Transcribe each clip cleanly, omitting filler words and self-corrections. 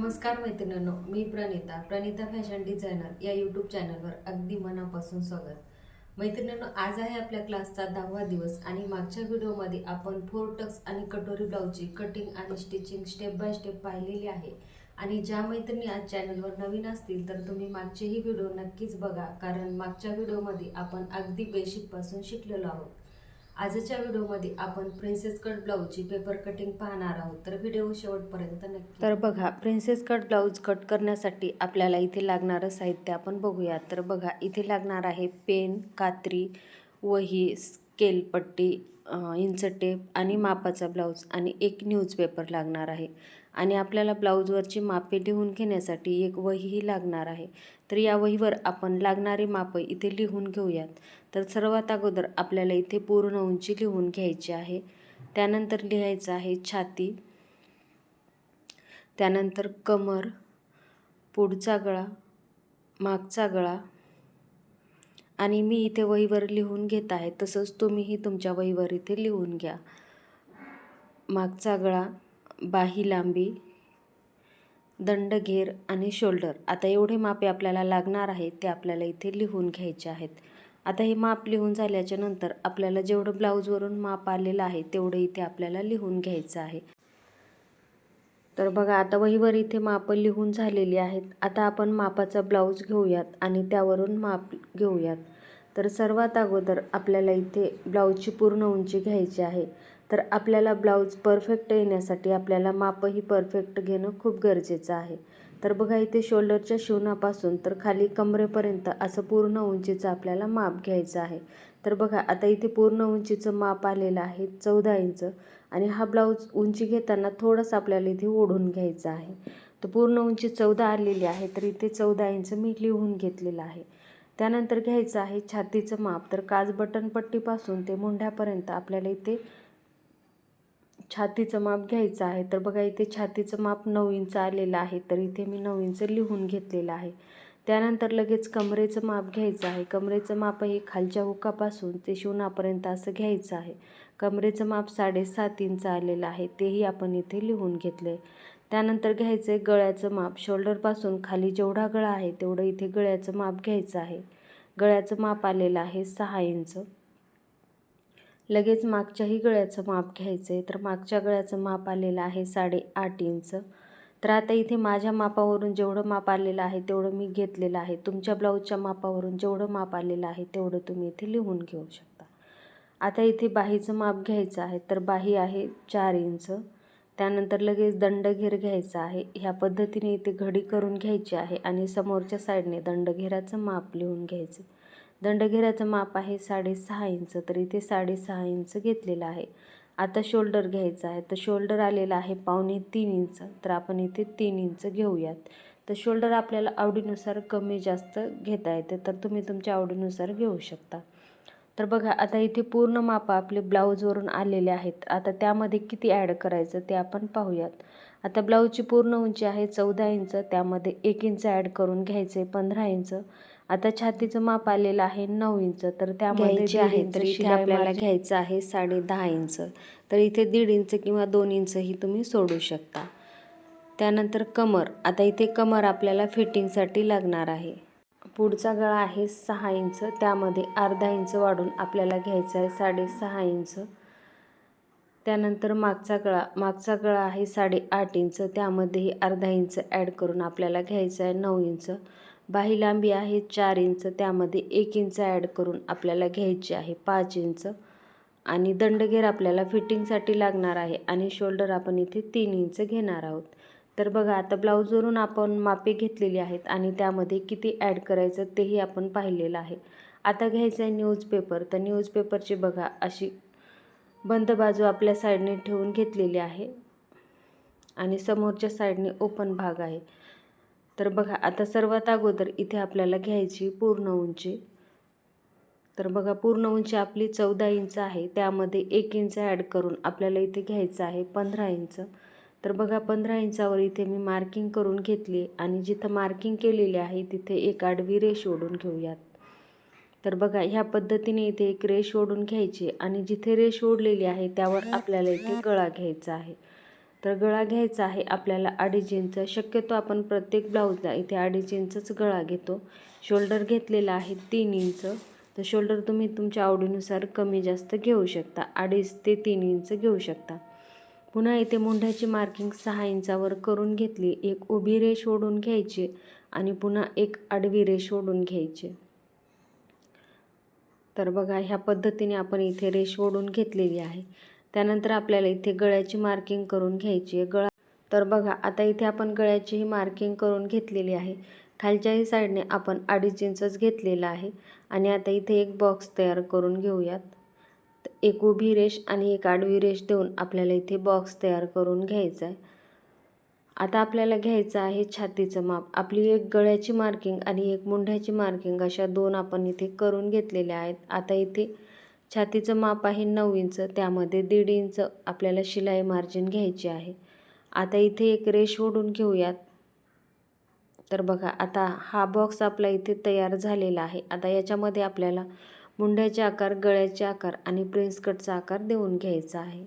नमस्कार मैत्रिणींनो, मी Pranita fashion designer या यूट्यूब चॅनलवर अगदी मनापासून स्वागत। मैत्रिणींनो, आज आहे आपल्या क्लासचा 10वा दिवस आणि मागच्या व्हिडिओमध्ये आपण 4 टक्स आणि कटोरी ब्लाउजची कटिंग आणि स्टिचिंग स्टेप बाय स्टेप पाहिलेली आहे। आणि ज्या मैत्रिणी आज चॅनलवर नवीन असतील तर तुम्ही मागचेही व्हिडिओ नक्कीच बघा, कारण मागच्या व्हिडिओमध्ये आपण अगदी बेसिक पासून शिकलेलो आहोत। आजच्या व्हिडिओमध्ये आपण प्रिन्सेस कट ब्लाउजची पेपर कटिंग पाहणार आहोत, तर व्हिडिओ शेवटपर्यंत नक्की। तर बघा, प्रिन्सेस कट ब्लाउज कट करण्यासाठी आपल्याला इथे लागणारं साहित्य आपण बघूया। तर बघा, इथे लागणार आहे पेन, कात्री, वही, स्केल पट्टी, इंच टेप आणि मापाचा ब्लाउज आणि एक न्यूजपेपर लागणार आहे। आणि आपल्याला ब्लाउजवरची मापे लिहून घेण्यासाठी एक वहीही लागणार आहे। तर या वहीवर आपण लागणारी मापं इथे लिहून घेऊयात। तर सर्वात अगोदर आपल्याला इथे पूर्ण उंची लिहून घ्यायची आहे। त्यानंतर लिहायचं आहे छाती, त्यानंतर कमर, पुढचा गळा, मागचा गळा आणि मी इथे वहीवर लिहून घेत आहे, तसंच तुम्हीही तुमच्या वहीवर इथे लिहून घ्या। मागचा गळा, बाही लांबी, दंडघेर आणि शोल्डर। आता एवढे मापे आपल्याला लागणार आहे ते आपल्याला इथे लिहून घ्यायचे आहेत। आता हे माप लिहून झाल्याच्या नंतर आपल्याला जेवढं ब्लाऊजवरून माप आलेलं आहे तेवढं इथे आपल्याला लिहून घ्यायचं आहे। तर बघा, आता वहीवर इथे माप लिहून झालेली आहेत। आता आपण मापाचा ब्लाऊज घेऊयात आणि त्यावरून माप घेऊयात। तर सर्वात अगोदर आपल्याला इथे ब्लाऊजची पूर्ण उंची घ्यायची आहे। तर आपल्याला ब्लाऊज परफेक्ट येण्यासाठी आपल्याला मापही परफेक्ट घेणं खूप गरजेचं आहे। तर बघा, इथे शोल्डरच्या शिवणापासून तर खाली कमरेपर्यंत असं पूर्ण उंचीचं आपल्याला माप घ्यायचं आहे। तर बघा, आता इथे पूर्ण उंचीचं माप आलेलं आहे 14 इंच आणि हा ब्लाऊज उंची घेताना थोडंसं आपल्याला इथे ओढून घ्यायचं आहे। तर पूर्ण उंची 14 आलेली आहे, तर इथे 14 इंच मी लिहून घेतलेलं आहे। त्यानंतर घ्यायचं आहे छातीचं माप। तर काज बटन पट्टीपासून ते मुंढ्यापर्यंत आपल्याला इथे छातीचं माप घ्यायचं आहे। तर बघा, इथे छातीचं माप 9 इंच आलेलं आहे, तर इथे मी 9 इंच लिहून घेतलेलं आहे। त्यानंतर लगेच कमरेचं माप घ्यायचं आहे। कमरेचं माप हे खालच्या हुकापासून ते शिवणापर्यंत असं घ्यायचं आहे। कमरेचं माप 7.5 इंच आलेलं आहे, तेही आपण इथे लिहून घेतले। त्यानंतर घ्यायचं आहे गळ्याचं माप। शोल्डरपासून खाली जेवढा गळा आहे तेवढं इथे गळ्याचं माप घ्यायचं आहे। गळ्याचं माप आलेलं आहे 6 इंच। लगेच मागच्याही गळ्याचं माप घ्यायचं आहे। तर मागच्या गळ्याचं माप आलेलं आहे 8.5 इंच। तर आता इथे माझ्या मापावरून जेवढं माप आलेलं आहे तेवढं मी घेतलेलं आहे। तुमच्या ब्लाऊजच्या मापावरून जेवढं माप आलेलं आहे तेवढं तुम्ही इथे लिहून घेऊ शकता। आता इथे बाहीचं माप घ्यायचं आहे। तर बाही आहे 4 इंच। त्यानंतर लगेच दंडघेर घ्यायचा आहे। ह्या पद्धतीने इथे घडी करून घ्यायची आहे आणि समोरच्या साईडने दंडघेराचं माप लिहून घ्यायचं। दंडघेराचं माप आहे 6.5 इंच, तर इथे 6.5 इंच घेतलेलं आहे। आता शोल्डर घ्यायचं आहे। तर शोल्डर आलेलं आहे 2.25 इंच, तर आपण इथे 3 इंच घेऊयात। तर शोल्डर आपल्याला आवडीनुसार कमी जास्त घेता येते, तर तुम्ही तुमच्या आवडीनुसार घेऊ शकता। तर बघा, आता इथे पूर्ण माप आपले ब्लाऊजवरून आलेले आहेत। आता त्यामध्ये किती ॲड करायचं ते आपण पाहूयात। आता ब्लाऊजची पूर्ण उंची आहे 14 इंच, त्यामध्ये 1 इंच ॲड करून घ्यायचे 15 इंच। आता छातीचं माप आलेलं आहे 9 इंच, तर त्यामध्ये घ्यायची आहे। तर इथे आपल्याला घ्यायचं आहे 10.5 इंच। तर इथे 1.5 इंच किंवा 2 इंचही तुम्ही सोडू शकता। त्यानंतर कमर। आता इथे कमर आपल्याला फिटिंगसाठी लागणार आहे। पुढचा गळा आहे 6 इंच, त्यामध्ये अर्धा इंच वाढून आपल्याला घ्यायचा आहे 6.5 इंच। त्यानंतर मागचा गळा आहे 8.5 इंच, त्यामध्येही अर्धा इंच ॲड करून आपल्याला घ्यायचा आहे 9 इंच। बाही लांबी आहे 4 इंच, त्यामध्ये 1 इंच ॲड करून आपल्याला घ्यायची आहे 5 इंच। आणि दंडघेर आपल्याला फिटिंगसाठी लागणार आहे आणि शोल्डर आपण इथे 3 इंच घेणार आहोत। तर बघा, आता ब्लाऊजवरून आपण मापे घेतलेली आहेत आणि त्यामध्ये किती ॲड करायचं तेही आपण पाहिलेलं आहे। आता घ्यायचं आहे न्यूजपेपर। तर न्यूजपेपरची बघा अशी बंद बाजू आपल्या साईडने ठेवून घेतलेली आहे आणि समोरच्या साईडने ओपन भाग आहे। तर बघा, आता सर्वात अगोदर इथे आपल्याला घ्यायची पूर्ण उंची। तर बघा, पूर्ण उंची आपली 14 इंच आहे, त्यामध्ये 1 इंच ॲड करून आपल्याला इथे घ्यायचं आहे 15 इंच। तर बघा, 15 इंचावर इथे मी मार्किंग करून घेतली आणि जिथं मार्किंग केलेली आहे तिथे एक आडवी रेष ओढून घेऊयात। तर बघा, ह्या पद्धतीने इथे एक रेष ओढून घ्यायची आणि जिथे रेष ओढलेली आहे त्यावर आपल्याला इथे गळा घ्यायचा आहे। तर गळा घ्यायचा आहे आपल्याला 2.5 इंच. शक्यतो आपण प्रत्येक ब्लाऊजला इथे 2.5 इंचच गळा घेतो. शोल्डर घेतलेला आहे 3 इंच. तर शोल्डर तुम्ही तुमच्या आवडीनुसार कमी जास्त घेऊ शकता, 2.5 ते 3 इंच घेऊ शकता. पुन्हा इथे मुंढ्याची मार्किंग 6 इंचावर करून घेतली. एक उभी रेष ओढून घ्यायची आणि पुन्हा एक आडवी रेष ओढून घ्यायची. तर बघा ह्या पद्धतीने आपण इथे रेष ओढून घेतलेली आहे. त्यानंतर आपल्याला इथे गळ्याची मार्किंग करून घ्यायची आहे. तर बघा आता इथे आपण गळ्याची ही मार्किंग करून घेतलेली आहे. खालच्याही साईडने आपण 2.5 इंचच घेतलेला आहे आणि आता इथे एक बॉक्स तयार करून घेऊयात. एक उभी रेष आणि एक आडवी रेष देऊन आपल्याला इथे बॉक्स तयार करून घ्यायचा आहे. आता आपल्याला घ्यायचं आहे छातीचं माप. आपली एक गळ्याची मार्किंग आणि एक मुंढ्याची मार्किंग अशा 2 आपण इथे करून घेतलेल्या आहेत. आता इथे छातीचं माप आहे 9 इंच. त्यामध्ये 1.5 इंच आपल्याला शिलाई मार्जिन घ्यायची आहे. आता इथे एक रेष ओढून घेऊयात. तर बघा आता हा बॉक्स आपला इथे तयार झालेला आहे. आता याच्यामध्ये आपल्याला मुंढ्याचे आकार, गळ्याचे आकार आणि प्रिन्स कटचा आकार देऊन घ्यायचा आहे.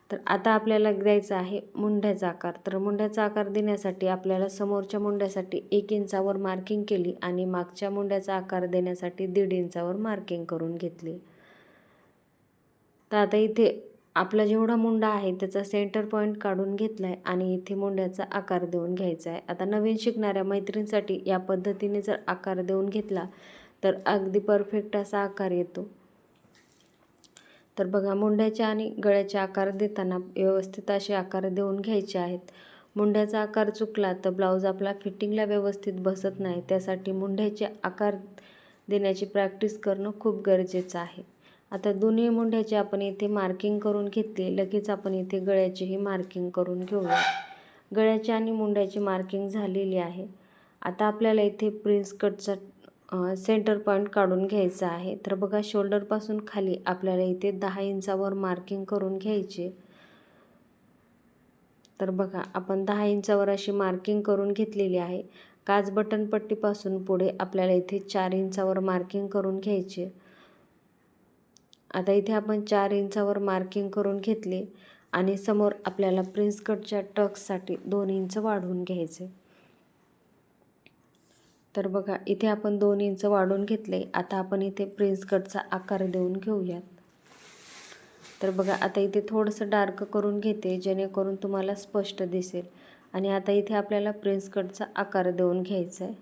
तर आता आपल्याला द्यायचा आहे मुंढ्याचा आकार. तर मुंढ्याचा आकार देण्यासाठी आपल्याला समोरच्या मुंढ्यासाठी 1 इंचावर मार्किंग केली आणि मागच्या मुंढ्याचा आकार देण्यासाठी 1.5 इंचावर मार्किंग करून घेतली. तर आता इथे आपला जेवढा मुंडा आहे त्याचा सेंटर पॉईंट काढून घेतला आहे आणि इथे मुंड्याचा आकार देऊन घ्यायचा आहे. आता नवीन शिकणाऱ्या मैत्रिणींसाठी या पद्धतीने जर आकार देऊन घेतला तर अगदी परफेक्ट असा आकार येतो. तर बघा मुंड्याचे आणि गळ्याचे आकार देताना व्यवस्थित असे आकार देऊन घ्यायचे आहेत. मुंड्याचा आकार चुकला तर ब्लाऊज आपला फिटिंगला व्यवस्थित बसत नाही. त्यासाठी मुंड्याचे आकार देण्याची प्रॅक्टिस करणं खूप गरजेचं आहे. आता दोन्ही मुंड्याची आपण इथे मार्किंग करून घेतली. लगेच आपण इथे गळ्याचीही मार्किंग करून घेऊया. गळ्याची आणि मुंड्याची मार्किंग झालेली आहे. आता आपल्याला इथे प्रिन्स कटचा सेंटर पॉईंट काढून घ्यायचा आहे. तर बघा शोल्डरपासून खाली आपल्याला इथे 10 इंचावर मार्किंग करून घ्यायची. तर बघा आपण 10 इंचावर अशी मार्किंग करून घेतलेली आहे. काज बटन पट्टीपासून पुढे आपल्याला इथे 4 इंचावर मार्किंग करून घ्यायची. आता इथे आपण 4 इंचावर मार्किंग करून घेतले आणि समोर आपल्याला प्रिन्स कटच्या टक्ससाठी 2 इंच वाढवून घ्यायचे. तर बघा इथे आपण 2 इंच वाढवून घेतले. आता आपण इथे प्रिन्स कटचा आकार देऊन घेऊयात. तर बघा आता इथे थोडंसं डार्क करून घेते जेणेकरून तुम्हाला स्पष्ट दिसेल. आणि आता इथे आपल्याला प्रिन्स कटचा आकार देऊन घ्यायचा आहे.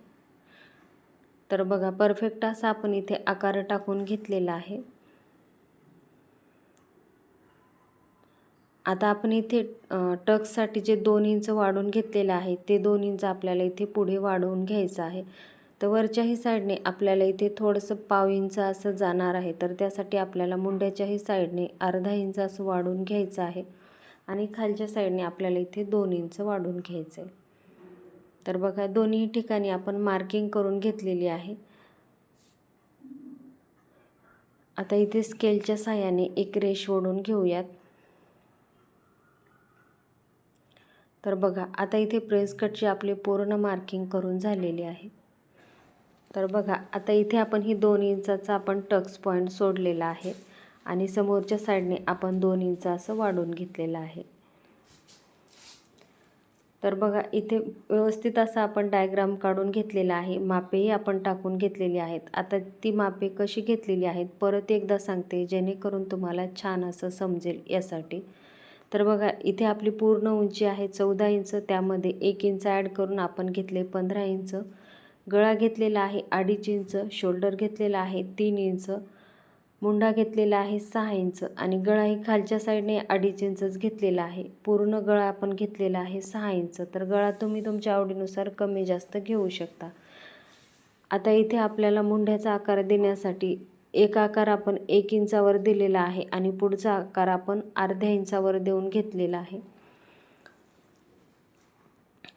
तर बघा परफेक्ट असा आपण इथे आकार टाकून घेतलेला आहे. आता आपण इथे टक्ससाठी जे 2 इंच वाढवून घेतलेले आहे ते 2 इंच आपल्याला इथे पुढे वाढवून घ्यायचं आहे. तर वरच्याही साईडने आपल्याला इथे थोडंसं पाव इंच असं जाणार आहे. तर त्यासाठी आपल्याला मुंड्याच्याही साईडने अर्धा इंच असं वाढवून घ्यायचं आहे आणि खालच्या साईडने आपल्याला इथे 2 इंच वाढवून घ्यायचं आहे. तर बघा दोन्ही ठिकाणी आपण मार्किंग करून घेतलेली आहे. आता इथे स्केलच्या साहाय्याने एक रेष ओढून घेऊयात. तर बघा आता इथे प्रिन्स कटची आपली पूर्ण मार्किंग करून झालेली आहे. तर बघा आता इथे आपण ही 2 इंचाचा आपण टक्स पॉईंट सोडलेला आहे आणि समोरच्या साईडने आपण 2 इंच असं वाढवून घेतलेलं आहे. तर बघा इथे व्यवस्थित असा आपण डायग्राम काढून घेतलेला आहे. मापेही आपण टाकून घेतलेली आहेत. आता ती मापे कशी घेतलेली आहेत परत एकदा सांगते जेणेकरून तुम्हाला छान असं समजेल यासाठी. तर बघा इथे आपली पूर्ण उंची आहे 14 इंच. त्यामध्ये 1 इंच ॲड करून आपण घेतले 15 इंच. गळा घेतलेला आहे 2.5 इंच. शोल्डर घेतलेला आहे 3 इंच. मुंडा घेतलेला आहे 6 इंच आणि गळाही खालच्या साईडने 2.5 इंचच घेतलेला आहे. पूर्ण गळा आपण घेतलेला आहे 6 इंच. तर गळा तुम्ही तुमच्या आवडीनुसार कमी जास्त घेऊ शकता. आता इथे आपल्याला मुंड्याचा आकार देण्यासाठी एक आकार आपण 1 इंचावर दिलेला आहे आणि पुढचा आकार आपण अर्ध्या इंचावर देऊन घेतलेला आहे.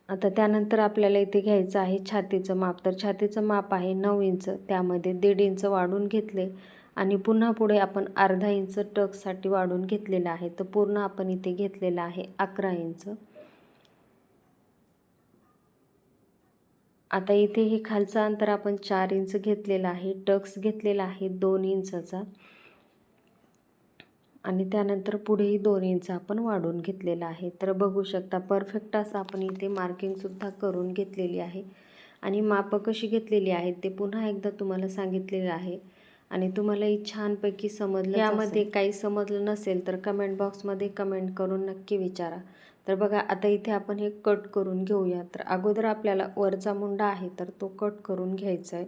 आता त्यानंतर आपल्याला इथे घ्यायचं आहे छातीचं माप. तर छातीचं माप आहे 9 इंच. त्यामध्ये 1.5 इंच वाढवून घेतले आणि पुन्हा पुढे आपण अर्धा इंच टक्ससाठी वाढवून घेतलेलं आहे. तर पूर्ण आपण इथे घेतलेलं आहे 11 इंच. आता इथे हे खालचं अंतर आपण 4 इंच घेतलेलं आहे. टक्स घेतलेला आहे 2 इंचाचा आणि त्यानंतर पुढेही 2 इंच आपण वाढवून घेतलेला आहे. तर बघू शकता परफेक्ट असं आपण इथे मार्किंगसुद्धा करून घेतलेली आहे. आणि मापं कशी घेतलेली आहेत ते पुन्हा एकदा तुम्हाला सांगितलेलं आहे. आणि तुम्हालाही छानपैकी समजलं, यामध्ये काही समजलं नसेल तर कमेंट बॉक्समध्ये कमेंट करून नक्की विचारा. तर बघा आता इथे आपण हे कट करून घेऊया. तर अगोदर आपल्याला वरचा मुंडा आहे तर तो कट करून घ्यायचा आहे.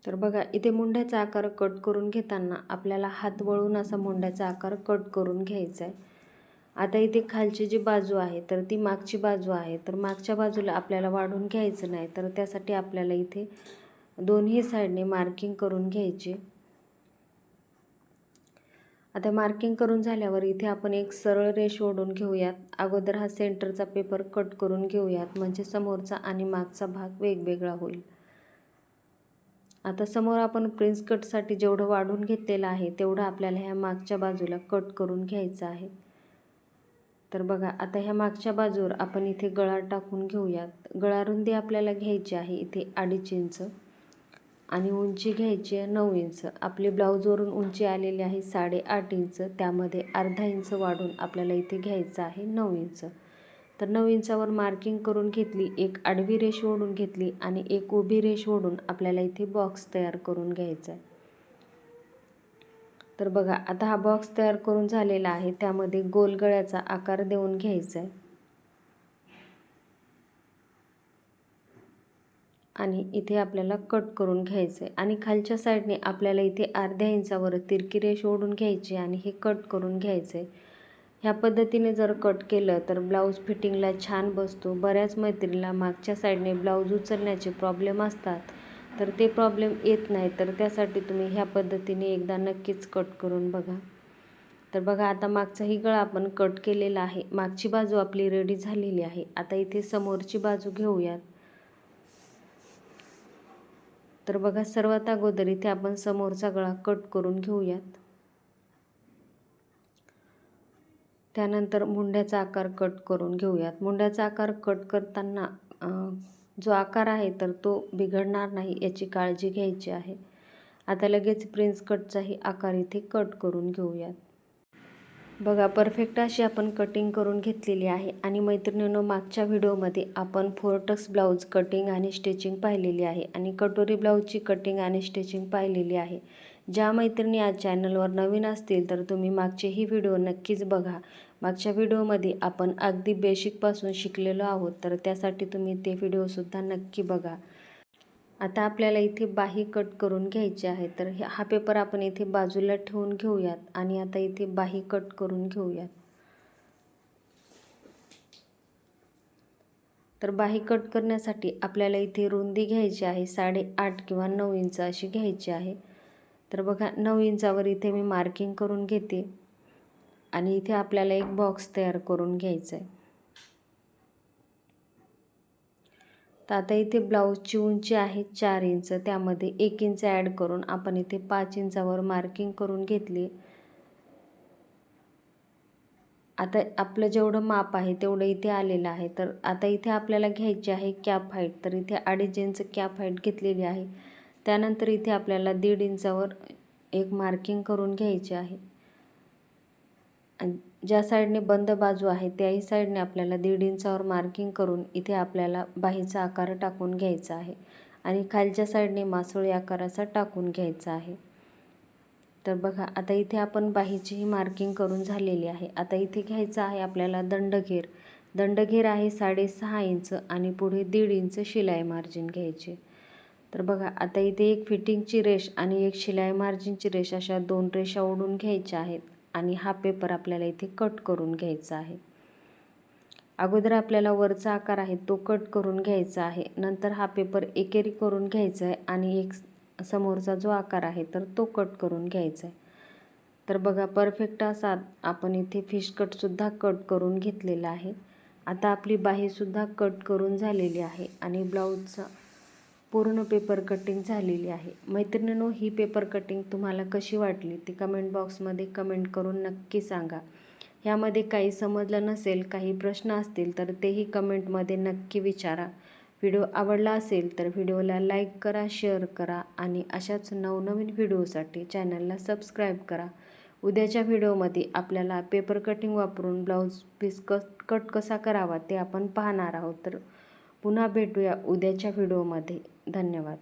तर बघा इथे मुंड्याचा आकार कट करून घेताना आपल्याला हात वळून असा मुंड्याचा आकार कट करून घ्यायचा आहे. आता इथे खालची जी बाजू आहे तर ती मागची बाजू आहे. तर मागच्या बाजूला आपल्याला वाढून घ्यायचं नाही. तर त्यासाठी आपल्याला इथे दोन्ही साईडने मार्किंग करून घ्यायची. आता मार्किंग करून झाल्यावर इथे आपण एक सरळ रेष ओढून घेऊयात. अगोदर हा सेंटरचा पेपर कट करून घेऊयात, म्हणजे समोरचा आणि मागचा भाग वेगवेगळा होईल. आता समोर आपण प्रिन्स कटसाठी जेवढं वाढून घेतलेलं आहे तेवढं आपल्याला ह्या मागच्या बाजूला कट करून घ्यायचं आहे. तर बघा आता ह्या मागच्या बाजूवर आपण इथे गळा टाकून घेऊयात. गळा रुंदी आपल्याला घ्यायची आहे इथे 2.5 इंच आणि उंची घ्यायची आहे 9 इंच. आपली ब्लाऊजवरून उंची आलेली आहे 8.5 इंच, त्यामध्ये अर्धा इंच वाढून आपल्याला इथे घ्यायचं आहे 9 इंच. तर 9 इंचावर मार्किंग करून घेतली, एक आडवी रेष ओढून घेतली आणि एक उभी रेष ओढून आपल्याला इथे बॉक्स तयार करून घ्यायचा आहे. तर बघा आता हा बॉक्स तयार करून झालेला आहे. त्यामध्ये गोल गळ्याचा आकार देऊन घ्यायचा आहे आणि इथे आपल्याला कट करून घ्यायचं आहे. आणि खालच्या साईडने आपल्याला इथे अर्ध्या इंचावर तिरकी रेष ओढून घ्यायची आणि हे कट करून घ्यायचं आहे. ह्या पद्धतीने जर कट केलं तर ब्लाऊज फिटिंगला छान बसतो. बऱ्याच मैत्रिणीला मागच्या साईडने ब्लाऊज उचलण्याचे प्रॉब्लेम असतात, तर ते प्रॉब्लेम येत नाही. तर त्यासाठी तुम्ही ह्या पद्धतीने एकदा नक्कीच कट करून बघा. तर बघा आता मागचाही गळा आपण कट केलेला आहे. मागची बाजू आपली रेडी झालेली आहे. आता इथे समोरची बाजू घेऊयात. तर बघा सर्वात अगोदर इथे आपण समोरचा गळा कट करून घेऊयात. त्यानंतर मुंड्याचा आकार कट करून घेऊयात. मुंड्याचा आकार कट करताना जो आकार आहे तर तो बिघडणार नाही याची काळजी घ्यायची आहे. आता लगेच प्रिन्स कटचाही आकार इथे कट करून घेऊयात. बघा परफेक्ट अशी आपण कटिंग करून घेतलेली आहे. आणि मैत्रिणींनो, मागच्या व्हिडिओमध्ये आपण 4 टक्स ब्लाऊज कटिंग आणि स्टिचिंग पाहिलेली आहे आणि कटोरी ब्लाऊजची कटिंग आणि स्टिचिंग पाहिलेली आहे. ज्या मैत्रिणी आज चॅनलवर नवीन असतील तर तुम्ही मागचेही व्हिडिओ नक्कीच बघा. मागच्या व्हिडिओमध्ये आपण अगदी बेसिकपासून शिकलेलो आहोत, तर त्यासाठी तुम्ही ते व्हिडिओसुद्धा नक्की बघा. आता आपल्याला इथे बाही कट करून घ्यायची आहे. तर हा पेपर आपण इथे बाजूला ठेवून घेऊयात आणि आता इथे बाही कट करून घेऊयात. तर बाही कट करण्यासाठी आपल्याला इथे रुंदी घ्यायची आहे 8.5 किंवा 9 इंच अशी घ्यायची आहे. तर बघा 9 इंचावर इथे मी मार्किंग करून घेते आणि इथे आपल्याला एक बॉक्स तयार करून घ्यायचा आहे. तर आता इथे ब्लाऊजची उंची आहे 4 इंच, त्यामध्ये 1 इंच ॲड करून आपण इथे 5 इंचावर मार्किंग करून घेतली. आता आपलं जेवढं माप आहे तेवढं इथे आलेलं आहे. तर आता इथे आपल्याला घ्यायची आहे कॅप हाईट. तर इथे 2.5 इंच कॅप हाईट घेतलेली आहे. त्यानंतर इथे आपल्याला 1.5 इंचावर एक मार्किंग करून घ्यायची आहे. ज्या साईडने बंद बाजू आहे त्याही साईडने आपल्याला 1.5 इंचावर मार्किंग करून इथे आपल्याला बाहीचा आकार टाकून घ्यायचा आहे आणि खालच्या साईडने मासोळी आकाराचा टाकून घ्यायचा आहे. तर बघा आता इथे आपण बाहीचीही मार्किंग करून झालेली आहे. आता इथे घ्यायचा आहे आपल्याला दंडघेर. दंडघेर आहे 6.5 इंच आणि पुढे 1.5 इंच शिलाई मार्जिन घ्यायची. तर बघा आता इथे एक फिटिंगची रेष आणि एक शिलाई मार्जिनची रेष अशा 2 रेषा ओढून घ्यायच्या आहेत आणि हा पेपर आपल्याला इथे कट करून घ्यायचा आहे. अगोदर आपल्याला वरचा आकार आहे तो कट करून घ्यायचा आहे. नंतर हा पेपर एकेरी करून घ्यायचा आहे आणि एक समोरचा जो आकार आहे तर तो कट करून घ्यायचा आहे. तर बघा परफेक्ट असा आपण इथे फिश कटसुद्धा कट करून घेतलेला आहे. आता आपली बाहीसुद्धा कट करून झालेली आहे आणि ब्लाऊजचा पूर्ण पेपर कटिंग झालेली आहे. मैत्रिणींनो, ही पेपर कटिंग तुम्हाला कशी वाटली ती कमेंट बॉक्समध्ये कमेंट करून नक्की सांगा. ह्यामध्ये काही समजलं नसेल, काही प्रश्न असतील तर तेही कमेंटमध्ये नक्की विचारा. व्हिडिओ आवडला असेल तर व्हिडिओला लाईक करा, शेअर करा आणि अशाच नवनवीन व्हिडिओसाठी चॅनलला सबस्क्राईब करा. उद्याच्या व्हिडिओमध्ये आपल्याला पेपर कटिंग वापरून ब्लाऊज पीस कट कसा करावा ते आपण पाहणार आहोत. तर पुन्हा भेटूया उद्याच्या व्हिडिओमध्ये. धन्यवाद.